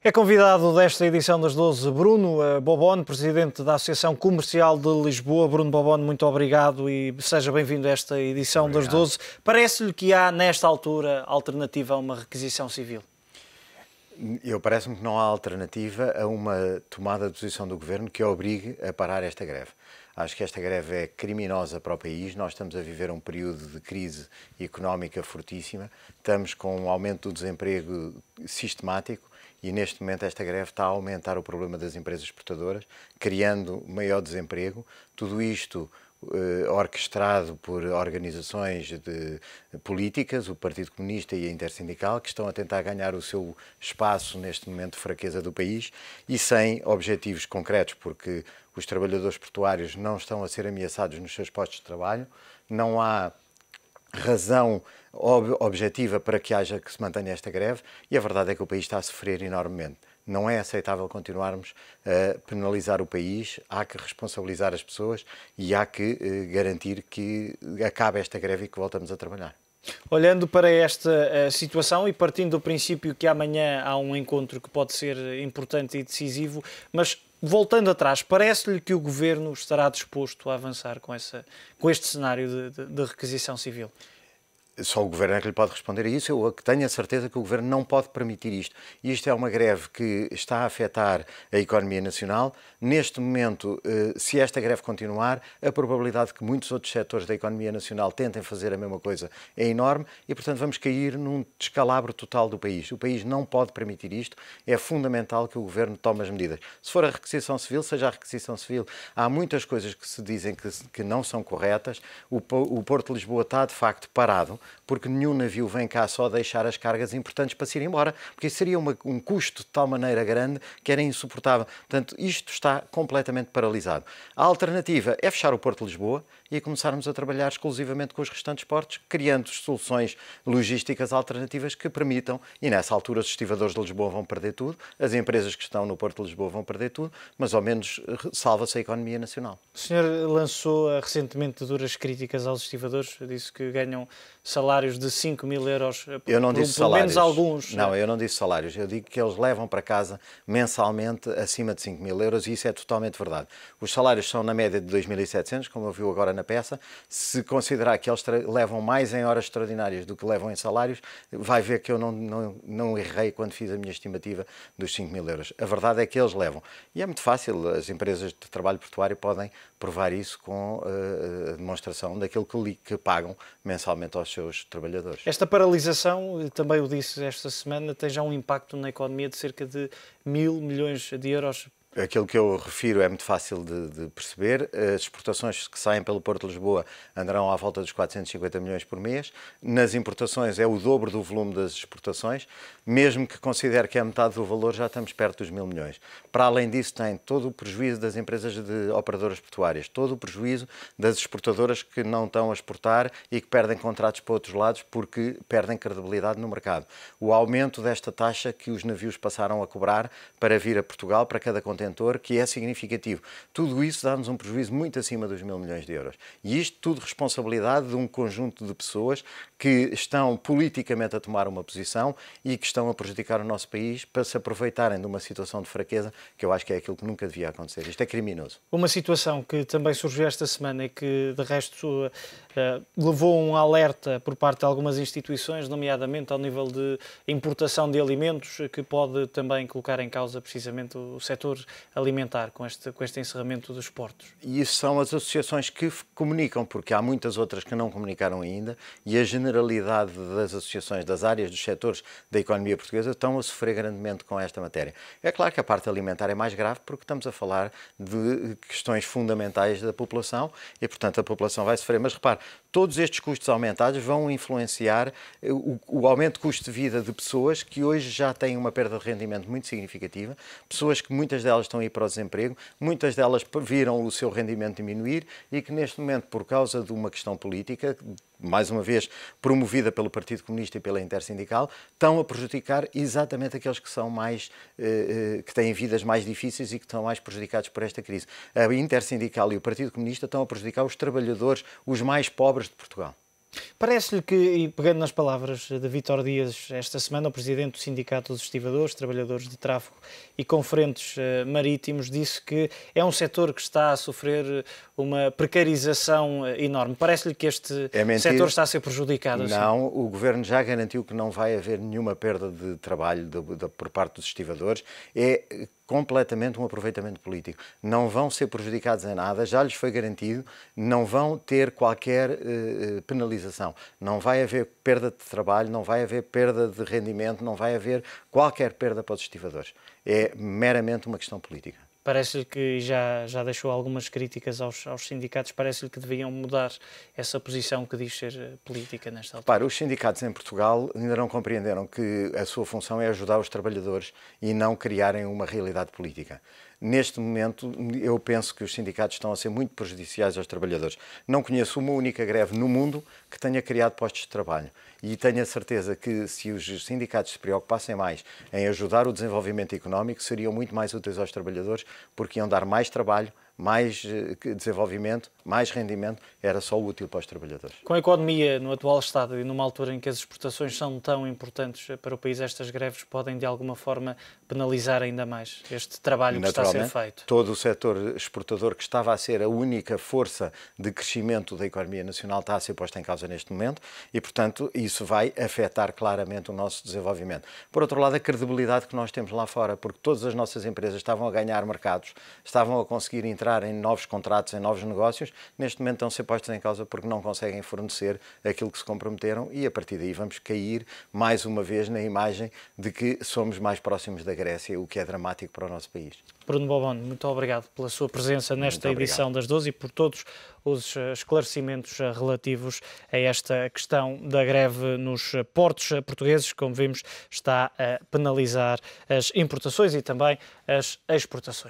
É convidado desta edição das 12 Bruno Bobone, presidente da Associação Comercial de Lisboa. Bruno Bobone, muito obrigado e seja bem-vindo a esta edição das 12. Parece-lhe que há, nesta altura, alternativa a uma requisição civil? Parece-me que não há alternativa a uma tomada de posição do Governo que obrigue a parar esta greve. Acho que esta greve é criminosa para o país. Nós estamos a viver um período de crise económica fortíssima. Estamos com um aumento do desemprego sistemático e, neste momento, esta greve está a aumentar o problema das empresas exportadoras, criando maior desemprego. Tudo isto orquestrado por organizações políticas, o Partido Comunista e a Intersindical, que estão a tentar ganhar o seu espaço neste momento de fraqueza do país e sem objetivos concretos, porque os trabalhadores portuários não estão a ser ameaçados nos seus postos de trabalho, não há razão objetiva para que se mantenha esta greve e a verdade é que o país está a sofrer enormemente. Não é aceitável continuarmos a penalizar o país, há que responsabilizar as pessoas e há que garantir que acabe esta greve e que voltamos a trabalhar. Olhando para esta situação e partindo do princípio que amanhã há um encontro que pode ser importante e decisivo, mas voltando atrás, parece-lhe que o Governo estará disposto a avançar com este cenário de requisição civil? Só o Governo é que lhe pode responder a isso. Eu tenho a certeza que o Governo não pode permitir isto. Isto é uma greve que está a afetar a economia nacional. Neste momento, se esta greve continuar, a probabilidade de que muitos outros setores da economia nacional tentem fazer a mesma coisa é enorme e, portanto, vamos cair num descalabro total do país. O país não pode permitir isto. É fundamental que o Governo tome as medidas. Se for a requisição civil, seja a requisição civil. Há muitas coisas que se dizem que não são corretas. O Porto de Lisboa está, de facto, parado, porque nenhum navio vem cá só deixar as cargas importantes para se ir embora, porque isso seria um custo de tal maneira grande que era insuportável. Portanto, isto está completamente paralisado. A alternativa é fechar o Porto de Lisboa e começarmos a trabalhar exclusivamente com os restantes portos, criando soluções logísticas alternativas que permitam, e nessa altura os estivadores de Lisboa vão perder tudo, as empresas que estão no Porto de Lisboa vão perder tudo, mas ao menos salva-se a economia nacional. O senhor lançou recentemente duras críticas aos estivadores, disse que ganham salários de 5.000 euros, eu não disse pelo menos alguns. Não, eu não disse salários, eu digo que eles levam para casa mensalmente acima de 5.000 euros e isso é totalmente verdade. Os salários são na média de 2.700, como eu viu agora na peça. Se considerar que eles levam mais em horas extraordinárias do que levam em salários, vai ver que eu não errei quando fiz a minha estimativa dos 5.000 euros. A verdade é que eles levam. E é muito fácil, as empresas de trabalho portuário podem provar isso com a demonstração daquilo que pagam mensalmente aos seus trabalhadores. Esta paralisação, também o disse esta semana, tem já um impacto na economia de cerca de 1.000 milhões de euros. Aquilo que eu refiro é muito fácil de perceber. As exportações que saem pelo Porto de Lisboa andarão à volta dos 450 milhões por mês. Nas importações é o dobro do volume das exportações. Mesmo que considere que é metade do valor, já estamos perto dos 1.000 milhões. Para além disso, tem todo o prejuízo das empresas de operadoras portuárias, todo o prejuízo das exportadoras que não estão a exportar e que perdem contratos para outros lados porque perdem credibilidade no mercado. O aumento desta taxa que os navios passaram a cobrar para vir a Portugal, para cada contentor, que é significativo. Tudo isso dá-nos um prejuízo muito acima dos 1.000 milhões de euros. E isto tudo responsabilidade de um conjunto de pessoas que estão politicamente a tomar uma posição e que estão a prejudicar o nosso país para se aproveitarem de uma situação de fraqueza que eu acho que é aquilo que nunca devia acontecer. Isto é criminoso. Uma situação que também surgiu esta semana e que, de resto, levou um alerta por parte de algumas instituições, nomeadamente ao nível de importação de alimentos, que pode também colocar em causa precisamente o setor alimentar com este encerramento dos portos. E isso são as associações que comunicam, porque há muitas outras que não comunicaram ainda e a generalidade das associações das áreas dos setores da economia portuguesa estão a sofrer grandemente com esta matéria. É claro que a parte alimentar é mais grave porque estamos a falar de questões fundamentais da população e, portanto, a população vai sofrer. Mas repare, todos estes custos aumentados vão influenciar o aumento de custo de vida de pessoas que hoje já têm uma perda de rendimento muito significativa, pessoas que muitas delas estão a ir para o desemprego, muitas delas viram o seu rendimento diminuir e que neste momento, por causa de uma questão política, mais uma vez promovida pelo Partido Comunista e pela Intersindical, estão a prejudicar exatamente aqueles que são mais, que têm vidas mais difíceis e que estão mais prejudicados por esta crise. A Intersindical e o Partido Comunista estão a prejudicar os trabalhadores, os mais pobres de Portugal. Parece-lhe que, e pegando nas palavras de Vítor Dias, esta semana o presidente do Sindicato dos Estivadores, Trabalhadores de Tráfego e Conferentes Marítimos, disse que é um setor que está a sofrer uma precarização enorme. Parece-lhe que este setor está a ser prejudicado? Não, o Governo já garantiu que não vai haver nenhuma perda de trabalho por parte dos estivadores. É completamente um aproveitamento político. Não vão ser prejudicados em nada, já lhes foi garantido, não vão ter qualquer penalização. Não vai haver perda de trabalho, não vai haver perda de rendimento, não vai haver qualquer perda para os estivadores. É meramente uma questão política. Parece-lhe que já deixou algumas críticas aos sindicatos, parece-lhe que deviam mudar essa posição que diz ser política nesta altura. Para os sindicatos em Portugal ainda não compreenderam que a sua função é ajudar os trabalhadores e não criarem uma realidade política. Neste momento, eu penso que os sindicatos estão a ser muito prejudiciais aos trabalhadores. Não conheço uma única greve no mundo que tenha criado postos de trabalho. E tenho a certeza que se os sindicatos se preocupassem mais em ajudar o desenvolvimento económico, seriam muito mais úteis aos trabalhadores, porque iam dar mais trabalho, mais desenvolvimento, mais rendimento, era só útil para os trabalhadores. Com a economia no atual estado e numa altura em que as exportações são tão importantes para o país, estas greves podem de alguma forma penalizar ainda mais este trabalho que está a ser feito? Todo o setor exportador, que estava a ser a única força de crescimento da economia nacional, está a ser posto em causa neste momento e, portanto, isso vai afetar claramente o nosso desenvolvimento. Por outro lado, a credibilidade que nós temos lá fora, porque todas as nossas empresas estavam a ganhar mercados, estavam a conseguir entrar em novos contratos, em novos negócios, neste momento estão a ser postos em causa porque não conseguem fornecer aquilo que se comprometeram e a partir daí vamos cair mais uma vez na imagem de que somos mais próximos da Grécia, o que é dramático para o nosso país. Bruno Bobone, muito obrigado pela sua presença nesta edição das 12 e por todos os esclarecimentos relativos a esta questão da greve nos portos portugueses, como vimos, está a penalizar as importações e também as exportações.